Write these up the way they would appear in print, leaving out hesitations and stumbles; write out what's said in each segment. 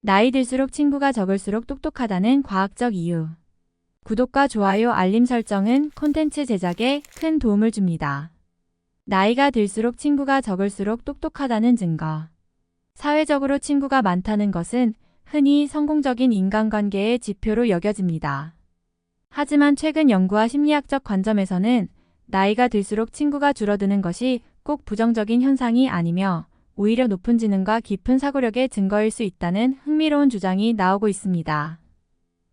나이 들수록 친구가 적을수록 똑똑하다는 과학적 이유. 구독과 좋아요, 알림 설정은 콘텐츠 제작에 큰 도움을 줍니다. 나이가 들수록 친구가 적을수록 똑똑하다는 증거. 사회적으로 친구가 많다는 것은 흔히 성공적인 인간관계의 지표로 여겨집니다. 하지만 최근 연구와 심리학적 관점에서는 나이가 들수록 친구가 줄어드는 것이 꼭 부정적인 현상이 아니며 오히려 높은 지능과 깊은 사고력의 증거일 수 있다는 흥미로운 주장이 나오고 있습니다.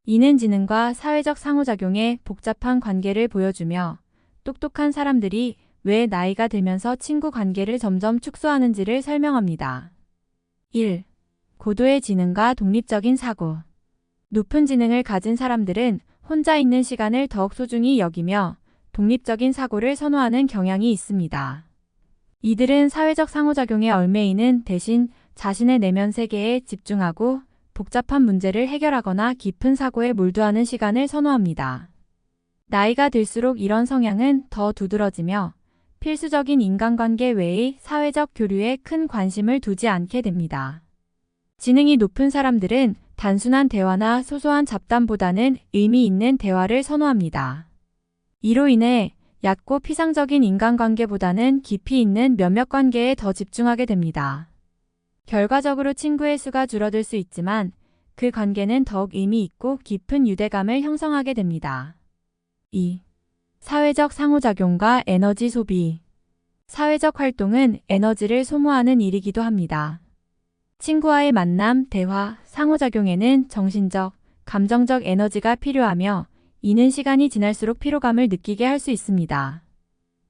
이는 지능과 사회적 상호작용의 복잡한 관계를 보여주며 똑똑한 사람들이 왜 나이가 들면서 친구 관계를 점점 축소하는지를 설명합니다. 1. 고도의 지능과 독립적인 사고. 높은 지능을 가진 사람들은 혼자 있는 시간을 더욱 소중히 여기며 독립적인 사고를 선호하는 경향이 있습니다. 이들은 사회적 상호작용에 얽매이는 대신 자신의 내면 세계에 집중하고 복잡한 문제를 해결하거나 깊은 사고에 몰두하는 시간을 선호합니다. 나이가 들수록 이런 성향은 더 두드러지며 필수적인 인간관계 외의 사회적 교류에 큰 관심을 두지 않게 됩니다. 지능이 높은 사람들은 단순한 대화나 소소한 잡담보다는 의미 있는 대화를 선호합니다. 이로 인해 얕고 피상적인 인간관계보다는 깊이 있는 몇몇 관계에 더 집중하게 됩니다. 결과적으로 친구의 수가 줄어들 수 있지만 그 관계는 더욱 의미 있고 깊은 유대감을 형성하게 됩니다. 2. 사회적 상호작용과 에너지 소비. 사회적 활동은 에너지를 소모하는 일이기도 합니다. 친구와의 만남, 대화, 상호작용에는 정신적, 감정적 에너지가 필요하며 이는 시간이 지날수록 피로감을 느끼게 할 수 있습니다.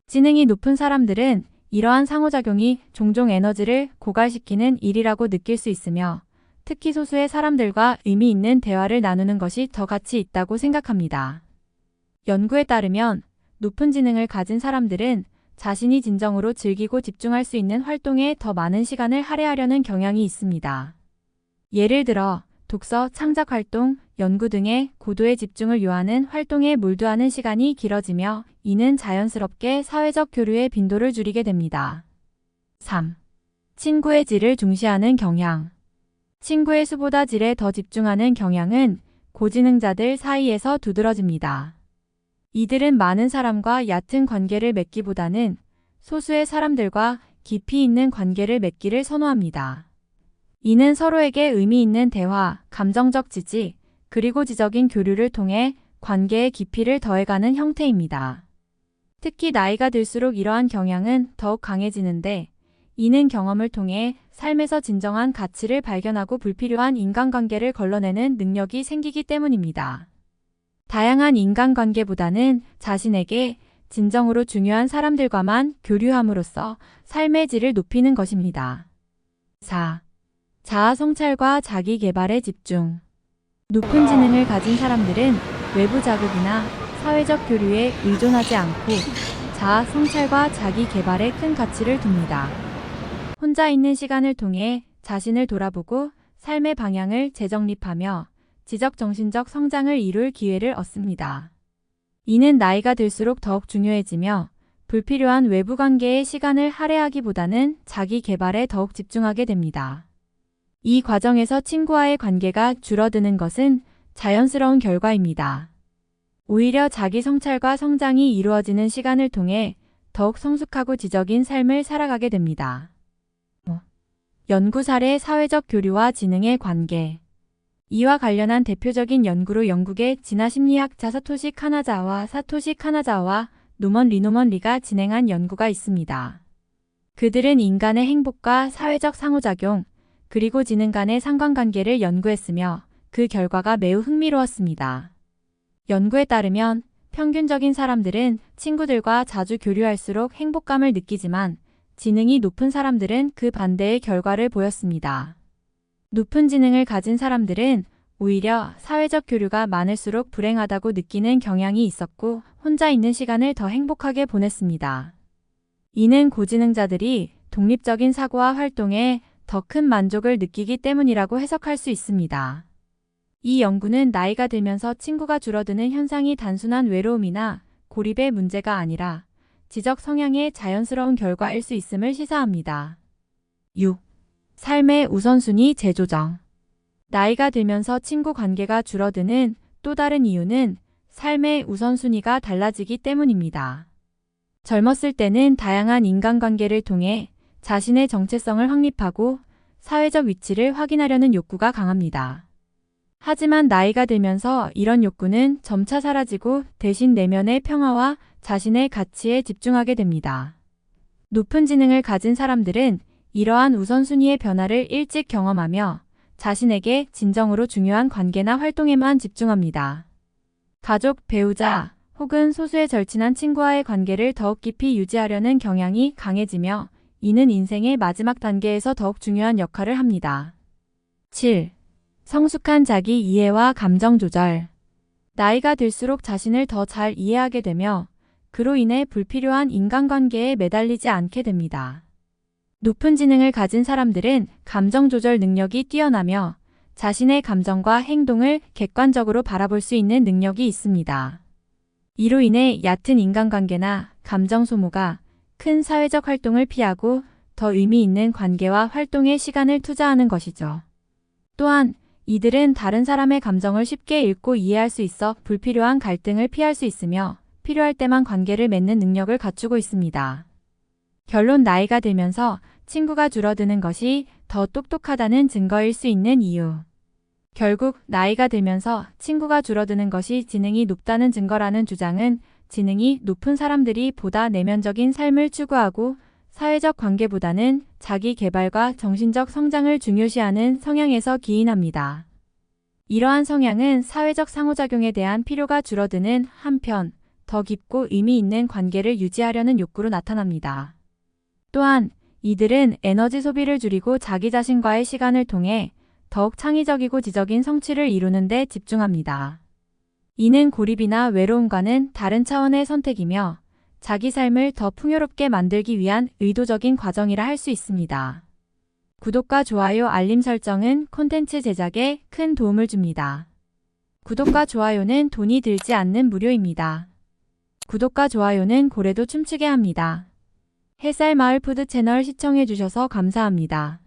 지능이 높은 사람들은 이러한 상호작용이 종종 에너지를 고갈시키는 일이라고 느낄 수 있으며 특히 소수의 사람들과 의미 있는 대화를 나누는 것이 더 가치 있다고 생각합니다. 연구에 따르면 높은 지능을 가진 사람들은 자신이 진정으로 즐기고 집중할 수 있는 활동에 더 많은 시간을 할애하려는 경향이 있습니다. 예를 들어 독서, 창작 활동, 연구 등의 고도의 집중을 요하는 활동에 몰두하는 시간이 길어지며 이는 자연스럽게 사회적 교류의 빈도를 줄이게 됩니다. 3. 친구의 질을 중시하는 경향. 친구의 수보다 질에 더 집중하는 경향은 고지능자들 사이에서 두드러집니다. 이들은 많은 사람과 얕은 관계를 맺기보다는 소수의 사람들과 깊이 있는 관계를 맺기를 선호합니다. 이는 서로에게 의미 있는 대화, 감정적 지지, 그리고 지적인 교류를 통해 관계의 깊이를 더해가는 형태입니다. 특히 나이가 들수록 이러한 경향은 더욱 강해지는데 이는 경험을 통해 삶에서 진정한 가치를 발견하고 불필요한 인간관계를 걸러내는 능력이 생기기 때문입니다. 다양한 인간관계보다는 자신에게 진정으로 중요한 사람들과만 교류함으로써 삶의 질을 높이는 것입니다. 4. 자아 성찰과 자기 개발에 집중. 높은 지능을 가진 사람들은 외부 자극이나 사회적 교류에 의존하지 않고 자아 성찰과 자기 개발에 큰 가치를 둡니다. 혼자 있는 시간을 통해 자신을 돌아보고 삶의 방향을 재정립하며 지적 정신적 성장을 이룰 기회를 얻습니다. 이는 나이가 들수록 더욱 중요해지며 불필요한 외부 관계에 시간을 할애하기보다는 자기 개발에 더욱 집중하게 됩니다. 이 과정에서 친구와의 관계가 줄어드는 것은 자연스러운 결과입니다. 오히려 자기 성찰과 성장이 이루어지는 시간을 통해 더욱 성숙하고 지적인 삶을 살아가게 됩니다. 연구 사례 사회적 교류와 지능의 관계. 이와 관련한 대표적인 연구로 영국의 진화심리학자 사토시 카나자와 노먼 리가 진행한 연구가 있습니다. 그들은 인간의 행복과 사회적 상호작용, 그리고 지능 간의 상관관계를 연구했으며 그 결과가 매우 흥미로웠습니다. 연구에 따르면 평균적인 사람들은 친구들과 자주 교류할수록 행복감을 느끼지만 지능이 높은 사람들은 그 반대의 결과를 보였습니다. 높은 지능을 가진 사람들은 오히려 사회적 교류가 많을수록 불행하다고 느끼는 경향이 있었고 혼자 있는 시간을 더 행복하게 보냈습니다. 이는 고지능자들이 독립적인 사고와 활동에 더 큰 만족을 느끼기 때문이라고 해석할 수 있습니다. 이 연구는 나이가 들면서 친구가 줄어드는 현상이 단순한 외로움이나 고립의 문제가 아니라 지적 성향의 자연스러운 결과일 수 있음을 시사합니다. 6. 삶의 우선순위 재조정. 나이가 들면서 친구 관계가 줄어드는 또 다른 이유는 삶의 우선순위가 달라지기 때문입니다. 젊었을 때는 다양한 인간관계를 통해 자신의 정체성을 확립하고 사회적 위치를 확인하려는 욕구가 강합니다. 하지만 나이가 들면서 이런 욕구는 점차 사라지고 대신 내면의 평화와 자신의 가치에 집중하게 됩니다. 높은 지능을 가진 사람들은 이러한 우선순위의 변화를 일찍 경험하며 자신에게 진정으로 중요한 관계나 활동에만 집중합니다. 가족, 배우자, 혹은 소수의 절친한 친구와의 관계를 더욱 깊이 유지하려는 경향이 강해지며 이는 인생의 마지막 단계에서 더욱 중요한 역할을 합니다. 7. 성숙한 자기 이해와 감정 조절. 나이가 들수록 자신을 더 잘 이해하게 되며 그로 인해 불필요한 인간관계에 매달리지 않게 됩니다. 높은 지능을 가진 사람들은 감정 조절 능력이 뛰어나며 자신의 감정과 행동을 객관적으로 바라볼 수 있는 능력이 있습니다. 이로 인해 얕은 인간관계나 감정 소모가 큰 사회적 활동을 피하고 더 의미 있는 관계와 활동에 시간을 투자하는 것이죠. 또한 이들은 다른 사람의 감정을 쉽게 읽고 이해할 수 있어 불필요한 갈등을 피할 수 있으며 필요할 때만 관계를 맺는 능력을 갖추고 있습니다. 결론, 나이가 들면서 친구가 줄어드는 것이 더 똑똑하다는 증거일 수 있는 이유. 결국 나이가 들면서 친구가 줄어드는 것이 지능이 높다는 증거라는 주장은 지능이 높은 사람들이 보다 내면적인 삶을 추구하고 사회적 관계보다는 자기 개발과 정신적 성장을 중요시하는 성향에서 기인합니다. 이러한 성향은 사회적 상호작용에 대한 필요가 줄어드는 한편 더 깊고 의미 있는 관계를 유지하려는 욕구로 나타납니다. 또한 이들은 에너지 소비를 줄이고 자기 자신과의 시간을 통해 더욱 창의적이고 지적인 성취를 이루는 데 집중합니다. 이는 고립이나 외로움과는 다른 차원의 선택이며 자기 삶을 더 풍요롭게 만들기 위한 의도적인 과정이라 할 수 있습니다. 구독과 좋아요, 알림 설정은 콘텐츠 제작에 큰 도움을 줍니다. 구독과 좋아요는 돈이 들지 않는 무료입니다. 구독과 좋아요는 고래도 춤추게 합니다. 햇살 마을 푸드 채널 시청해주셔서 감사합니다.